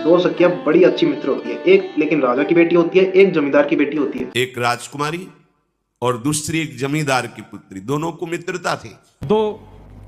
दो सखियां बड़ी अच्छी मित्र होती है, एक लेकिन राजा की बेटी होती है, एक जमींदार की बेटी होती है। एक राजकुमारी और दूसरी एक जमींदार की पुत्री, दोनों को मित्रता थी। दो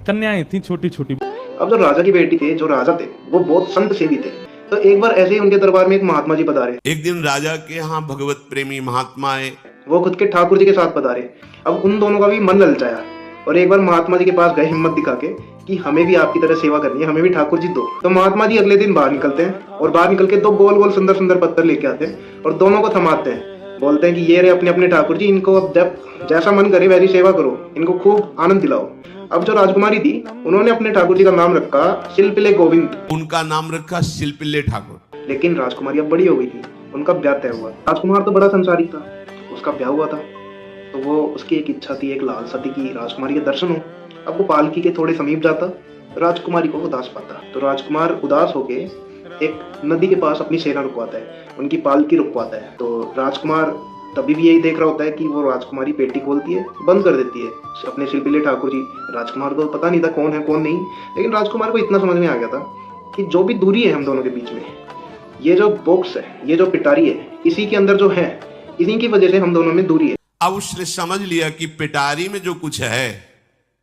कन्याएं थी छोटी छोटी। अब जो राजा की बेटी थे, जो राजा थे, वो बहुत संत सेवी थे। तो एक बार ऐसे ही उनके दरबार में एक महात्मा जी पधारे। एक दिन राजा के यहाँ भगवत प्रेमी महात्मा आए। वो खुद के ठाकुर जी के साथ पधारे। अब उन दोनों का भी मन ललचाया और एक बार महात्मा जी के पास गए हिम्मत दिखा के कि हमें भी आपकी तरह सेवा करनी है, हमें भी ठाकुर जी दो। तो महात्मा जी अगले दिन बाहर निकलते हैं और बाहर निकल के दो गोल गोल सुंदर सुंदर पत्थर लेके आते हैं और दोनों को थमाते हैं। बोलते हैं कि ये रहे अपने अपने ठाकुर जी, इनको अब जब जैसा मन करे वैसी सेवा करो, इनको खूब आनंद दिलाओ। अब जो राजकुमारी थी, उन्होंने अपने ठाकुर जी का नाम रखा शिल्पिले गोविंद। उनका नाम रखा शिल्पिले ठाकुर। लेकिन राजकुमारी अब बड़ी हो गई थी, उनका ब्याह तय हुआ। राजकुमार तो बड़ा संसारिक था, उसका ब्याह हुआ था, तो वो उसकी एक इच्छा थी, एक लालसा थी कि राजकुमारी के दर्शन हो। अब वो पालकी के थोड़े समीप जाता, राजकुमारी को उदास पाता, तो राजकुमार उदास होके एक नदी के पास अपनी सेना रुकवाता है, उनकी पालकी रुकवाता है। तो राजकुमार तभी भी यही देख रहा होता है कि वो राजकुमारी पेटी खोलती है, बंद कर देती है अपने शिल्पिले ठाकुर जी। राजकुमार को पता नहीं था कौन है कौन नहीं, लेकिन राजकुमार को इतना समझ में आ गया था कि जो भी दूरी है हम दोनों के बीच में, ये जो बॉक्स है, ये जो पिटारी है, इसी के अंदर जो है, इसी की वजह से हम दोनों में दूरी है। अब उसने समझ लिया कि पिटारी में जो कुछ है,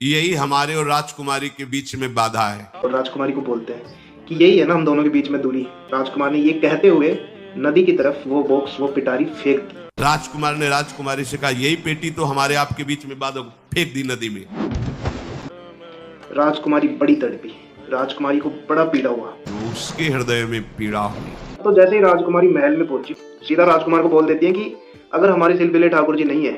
यही हमारे और राजकुमारी के बीच में बाधा है। और राजकुमारी को बोलते हैं कि यही है ना हम दोनों के बीच में दूरी। राजकुमार ने ये कहते हुए नदी की तरफ वो बॉक्स, वो पिटारी फेंक दी। राजकुमार ने राजकुमारी से कहा, यही पेटी तो हमारे आपके बीच में बाधा, फेंक दी नदी में। राजकुमारी बड़ी तड़पी, राजकुमारी को बड़ा पीड़ा हुआ, उसके हृदय में पीड़ा हुई। तो जैसे ही राजकुमारी महल में पहुंची, सीधा राजकुमार को बोल देती है कि अगर हमारे शिल्पिले ठाकुर जी नहीं है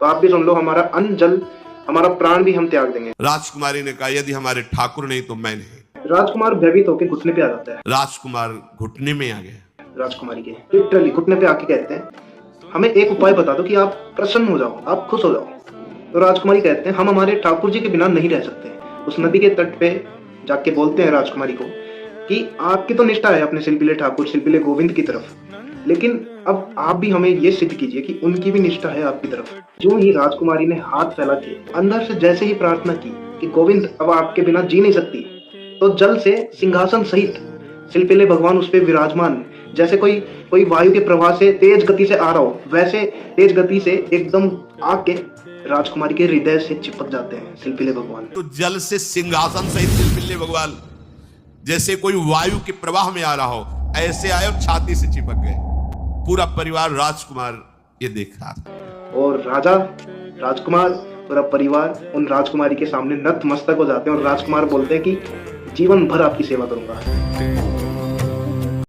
तो आप भी सुन लो, हमारा अन्न जल, हमारा प्राण भी हम त्याग देंगे। राजकुमारी ने कहा, यदि हमारे ठाकुर नहीं तो मैं नहीं। राजकुमार भयभीत होकर घुटने पे आ जाता है। राजकुमार घुटने में आ गया। राजकुमारी के लिटरली घुटने पे आके कहते हैं, हमें एक उपाय बता दो कि आप प्रसन्न हो जाओ, आप खुश हो जाओ। तो राजकुमारी कहते हैं, हम हमारे ठाकुर जी के बिना नहीं रह सकते। उस नदी के तट पे जाके बोलते हैं राजकुमारी को कि आपकी तो निष्ठा है अपने शिल्पिले ठाकुर, शिल्पिले गोविंद की तरफ, लेकिन अब आप भी हमें ये सिद्ध कीजिए कि उनकी भी निष्ठा है आपकी तरफ। जो ही राजकुमारी ने हाथ फैला के अंदर से जैसे ही प्रार्थना की कि गोविंद अब आपके बिना जी नहीं सकती, तो जल से सिंहासन सहित शिल्पिले भगवान उस पे विराजमान, जैसे कोई वायु के प्रवाह से तेज गति से आ रहा हो, वैसे तेज गति से एकदम आके राजकुमारी के हृदय से चिपक जाते हैं शिल्पिले भगवान। तो जल से सिंहासन सहित शिल्पिले भगवान जैसे कोई वायु के प्रवाह में आ रहा हो, ऐसे आए और छाती से चिपक गए। पूरा परिवार राजकुमार ये देख रहा था, और राजा, राजकुमार, पूरा परिवार उन राजकुमारी के सामने नतमस्तक हो जाते हैं और राजकुमार बोलते हैं कि जीवन भर आपकी सेवा करूंगा।